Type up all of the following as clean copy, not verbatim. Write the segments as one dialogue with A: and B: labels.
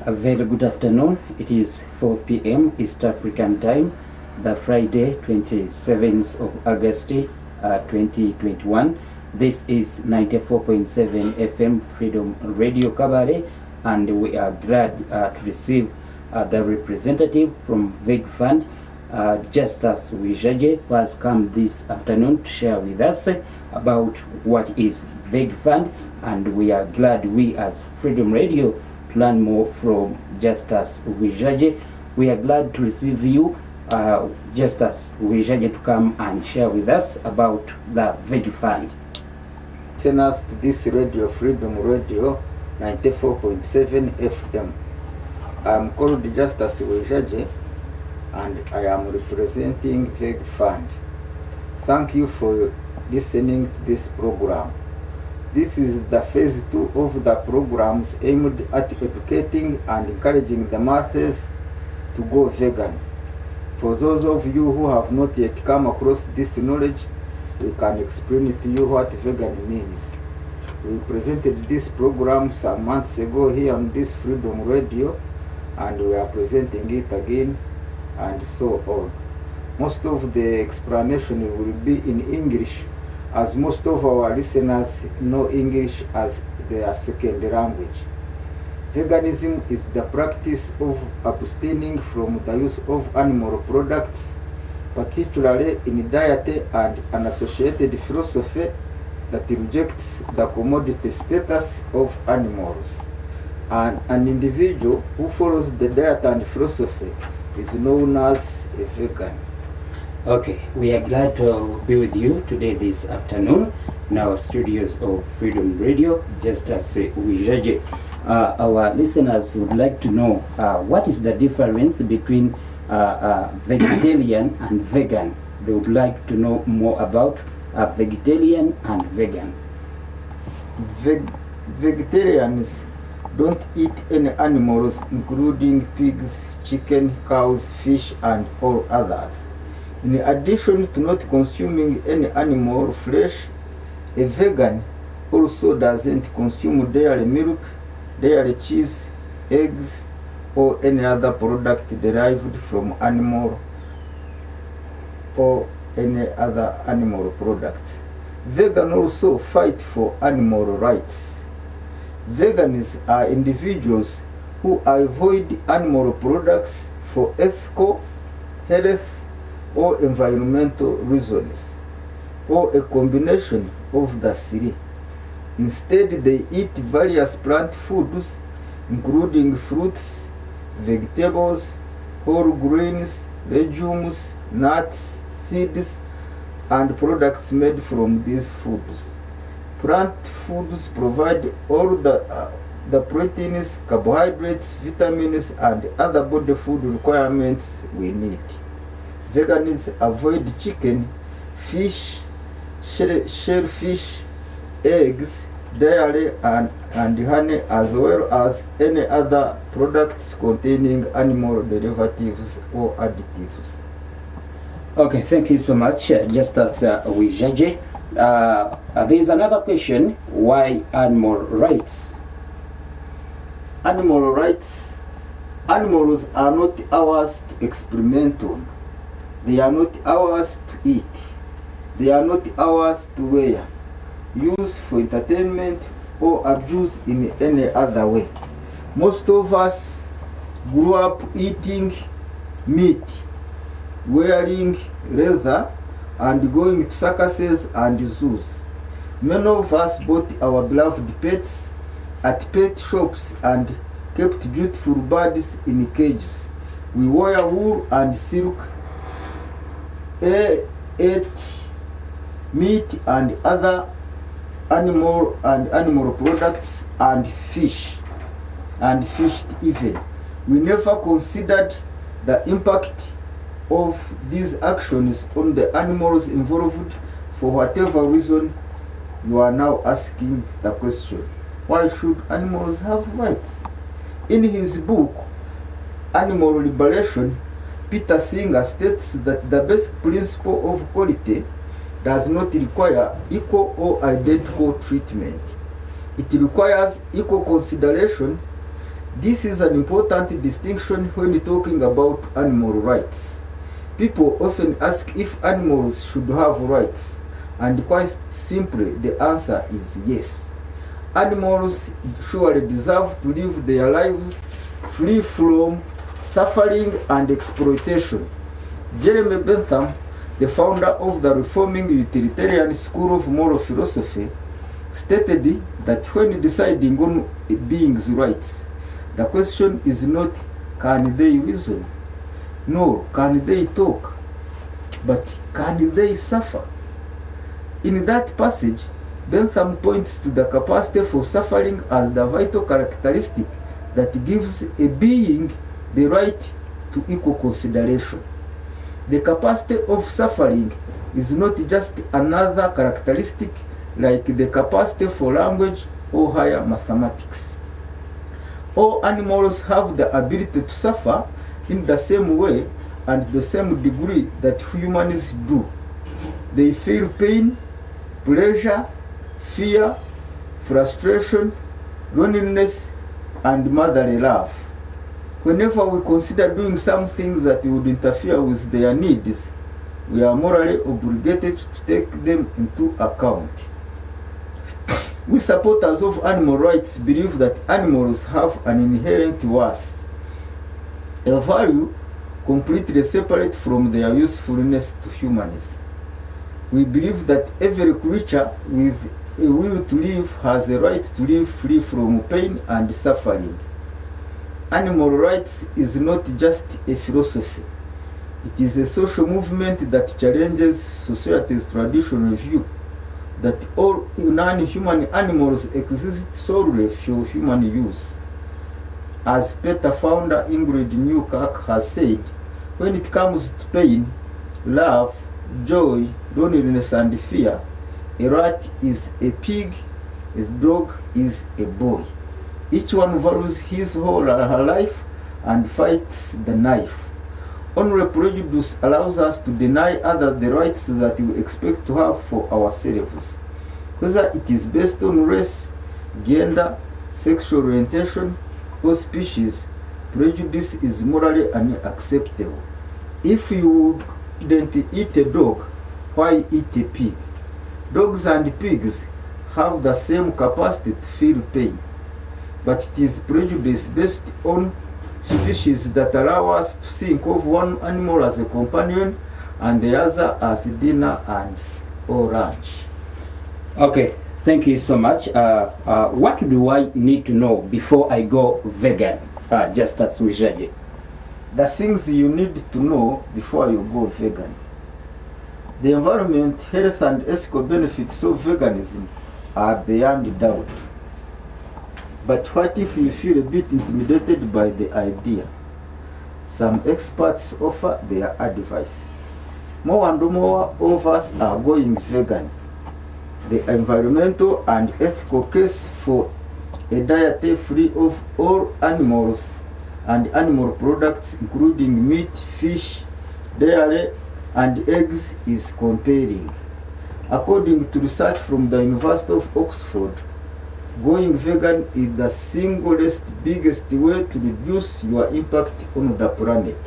A: A very good afternoon. It is 4 p.m. East African time, the Friday 27th of August 2021. This is 94.7 FM Freedom Radio Kabale, and we are glad to receive the representative from VEG Fund, Justus Wijaje, who has come this afternoon to share with us about what is VEG Fund, and we are glad, we as Freedom Radio, to learn more from Justus Wijaje. We are glad to receive you, Justus Wijaje, to come and share with us about the VEG Fund.
B: Listeners to this radio, Freedom Radio 94.7 FM. I am called Justus Wijaje, and I am representing VEG Fund. Thank you for listening to this program. This is the phase 2 of the programs aimed at educating and encouraging the masses to go vegan. For those of you who have not yet come across this knowledge, we can explain to you what vegan means. We presented this program some months ago here on this Freedom Radio, and we are presenting it again, and so on. Most of the explanation will be in English, as most of our listeners know English as their second language. Veganism is the practice of abstaining from the use of animal products, particularly in diet, and an associated philosophy that rejects the commodity status of animals. And an individual who follows the diet and philosophy is known as a vegan.
A: Okay, we are glad to be with you today this afternoon in our studios of Freedom Radio, Justus Wijaje. Our listeners would like to know what is the difference between vegetarian and vegan. They would like to know more about vegetarian and vegan.
B: Vegetarians don't eat any animals, including pigs, chicken, cows, fish, and all others. In addition to not consuming any animal flesh, a vegan also doesn't consume dairy milk, dairy cheese, eggs, or any other product derived from animal or any other animal products. Vegan also fight for animal rights. Vegans are individuals who avoid animal products for ethical, health, or environmental reasons, or a combination of the three. Instead, they eat various plant foods, including fruits, vegetables, whole grains, legumes, nuts, seeds, and products made from these foods. Plant foods provide all the proteins, carbohydrates, vitamins, and other body food requirements we need. Veganists avoid chicken, fish, shellfish, eggs, dairy, and honey, as well as any other products containing animal derivatives or additives.
A: Okay, thank you so much, Justus Wijaje. There is another question: why animal rights?
B: Animal rights. Animals are not ours to experiment on. They are not ours to eat. They are not ours to wear, use for entertainment, or abuse in any other way. Most of us grew up eating meat, wearing leather, and going to circuses and zoos. Many of us bought our beloved pets at pet shops and kept beautiful birds in cages. We wore wool and silk, ate meat and other animal products, and fished even. We never considered the impact of these actions on the animals involved. For whatever reason, you are now asking the question, why should animals have rights? In his book, Animal Liberation, Peter Singer states that the basic principle of equality does not require equal or identical treatment. It requires equal consideration, This is an important distinction when talking about animal rights. People often ask if animals should have rights, and quite simply the answer is yes. Animals surely deserve to live their lives free from suffering and exploitation. Jeremy Bentham, the founder of the reforming utilitarian school of moral philosophy, stated that when deciding on a being's rights, the question is not can they reason, nor can they talk, but can they suffer? In that passage, Bentham points to the capacity for suffering as the vital characteristic that gives a being the right to equal consideration. The capacity of suffering is not just another characteristic like the capacity for language or higher mathematics. All animals have the ability to suffer in the same way and the same degree that humans do. They feel pain, pleasure, fear, frustration, loneliness, and motherly love. Whenever we consider doing some things that would interfere with their needs, we are morally obligated to take them into account. We supporters of animal rights believe that animals have an inherent worth, a value completely separate from their usefulness to humans. We believe that every creature with a will to live has a right to live free from pain and suffering. Animal rights is not just a philosophy. It is a social movement that challenges society's traditional view that all non-human animals exist solely for human use. As PETA founder Ingrid Newkirk has said, when it comes to pain, love, joy, loneliness, and fear, a rat is a pig, a dog is a boy. Each one values his or her life and fights the knife. Only prejudice allows us to deny others the rights that we expect to have for ourselves. Whether it is based on race, gender, sexual orientation, or species, prejudice is morally unacceptable. If you wouldn't eat a dog, why eat a pig? Dogs and pigs have the same capacity to feel pain, but it is prejudice based on species that allow us to think of one animal as a companion and the other as dinner and or lunch.
A: Okay, thank you so much. What do I need to know before I go vegan? Just as we said.
B: The things you need to know before you go vegan. The environment, health, and ethical benefits of veganism are beyond doubt. But what if you feel a bit intimidated by the idea? Some experts offer their advice. More and more of us are going vegan. The environmental and ethical case for a diet free of all animals and animal products including meat, fish, dairy, and eggs is compelling. According to research from the University of Oxford, going vegan is the singlest biggest way to reduce your impact on the planet.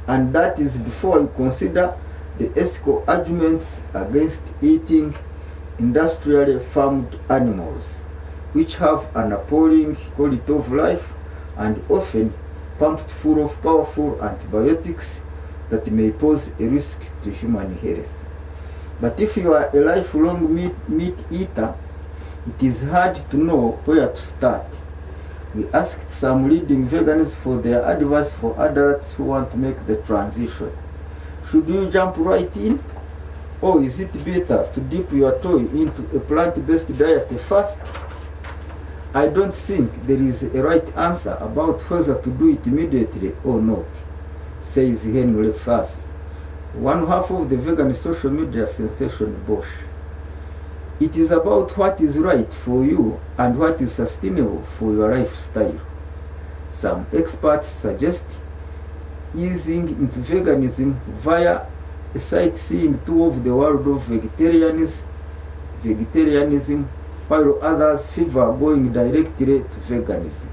B: And that is before you consider the ethical arguments against eating industrially farmed animals, which have an appalling quality of life and often pumped full of powerful antibiotics that may pose a risk to human health. But if you are a lifelong meat eater, it is hard to know where to start. We asked some leading vegans for their advice for adults who want to make the transition. Should you jump right in? Or is it better to dip your toe into a plant-based diet first? I don't think there is a right answer about whether to do it immediately or not, says Henry Fass, one half of the vegan social media sensation Bosch. It is about what is right for you and what is sustainable for your lifestyle. Some experts suggest easing into veganism via a sightseeing tour of the world of vegetarianism, while others favor going directly to veganism.